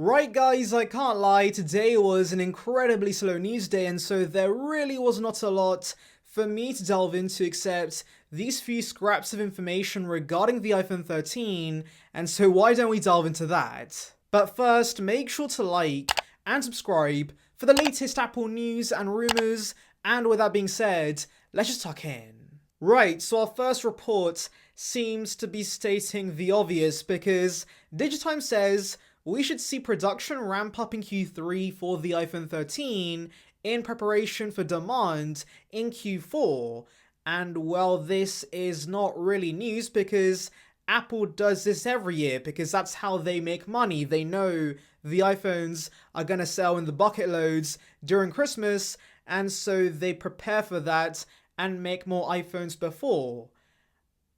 Right guys, I can't lie, today was an incredibly slow news day, and so there really was not a lot for me to delve into except these few scraps of information regarding the iPhone 13, and so why don't we delve into that? But first, make sure to like and subscribe for the latest Apple news and rumors, and with that being said, let's just tuck in. Right, so our first report seems to be stating the obvious because Digitime says we should see production ramp up in Q3 for the iPhone 13 in preparation for demand in Q4. And well, this is not really news because Apple does this every year because that's how they make money. They know the iPhones are going to sell in the bucket loads during Christmas, and so they prepare for that and make more iPhones before.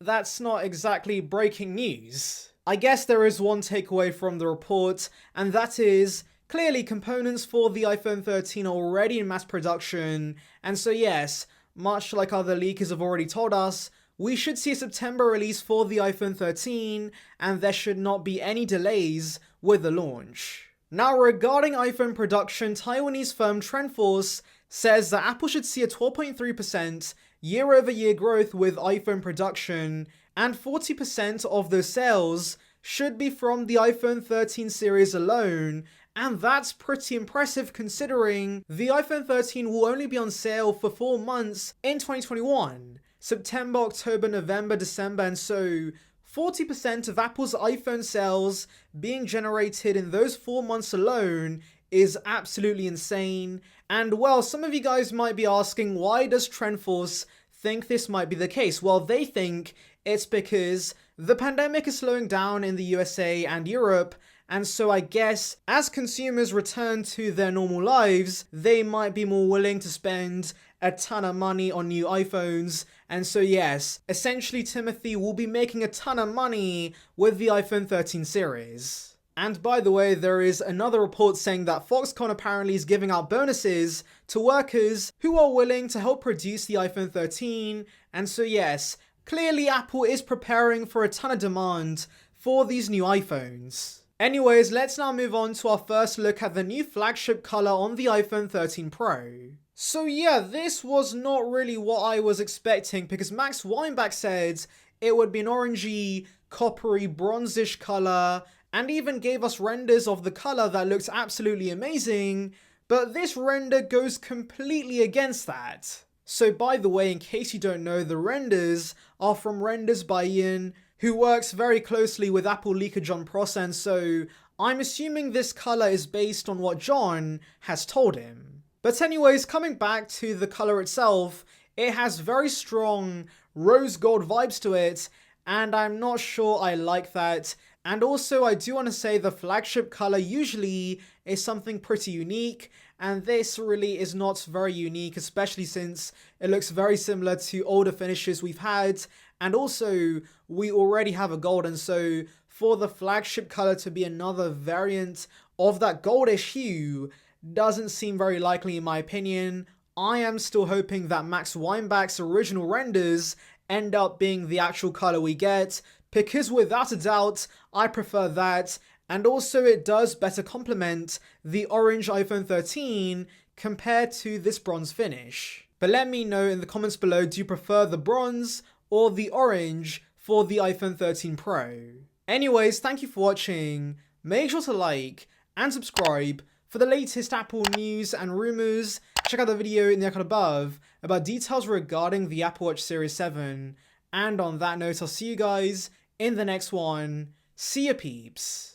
That's not exactly breaking news. I guess there is one takeaway from the report, and that is clearly components for the iPhone 13 are already in mass production, and so yes, much like other leakers have already told us, we should see a September release for the iPhone 13, and there should not be any delays with the launch. Now, regarding iPhone production, Taiwanese firm TrendForce says that Apple should see a 12.3% year-over-year growth with iPhone production, and 40% of those sales should be from the iPhone 13 series alone, and that's pretty impressive considering the iPhone 13 will only be on sale for 4 months in 2021. September, October, November, December, and so 40% of Apple's iPhone sales being generated in those 4 months alone is absolutely insane. And well, some of you guys might be asking, why does TrendForce think this might be the case? Well, they think it's because the pandemic is slowing down in the USA and Europe, and so I guess as consumers return to their normal lives, they might be more willing to spend a ton of money on new iPhones. And so yes, essentially Timothy will be making a ton of money with the iPhone 13 series. And by the way, there is another report saying that Foxconn apparently is giving out bonuses to workers who are willing to help produce the iPhone 13. And so yes, clearly Apple is preparing for a ton of demand for these new iPhones. Anyways, let's now move on to our first look at the new flagship color on the iPhone 13 Pro. So yeah, this was not really what I was expecting because Max Weinbach said it would be an orangey, coppery, bronzish color, and even gave us renders of the color that looks absolutely amazing, but this render goes completely against that. So by the way, in case you don't know, the renders are from Renders by Ian, who works very closely with Apple leaker John Prosser, and so I'm assuming this color is based on what John has told him. But anyways, coming back to the color itself, it has very strong rose gold vibes to it, and I'm not sure I like that. And also, I do want to say the flagship color usually is something pretty unique, and this really is not very unique, especially since it looks very similar to older finishes we've had, and also we already have a gold, and so for the flagship color to be another variant of that goldish hue doesn't seem very likely in my opinion. I am still hoping that Max Weinbach's original renders end up being the actual color we get, because without a doubt, I prefer that, and also it does better complement the orange iPhone 13 compared to this bronze finish. But let me know in the comments below, do you prefer the bronze or the orange for the iPhone 13 Pro? Anyways, thank you for watching, make sure to like and subscribe for the latest Apple news and rumors. Check out the video in the icon above about details regarding the Apple Watch Series 7. And on that note, I'll see you guys in the next one. See ya, peeps.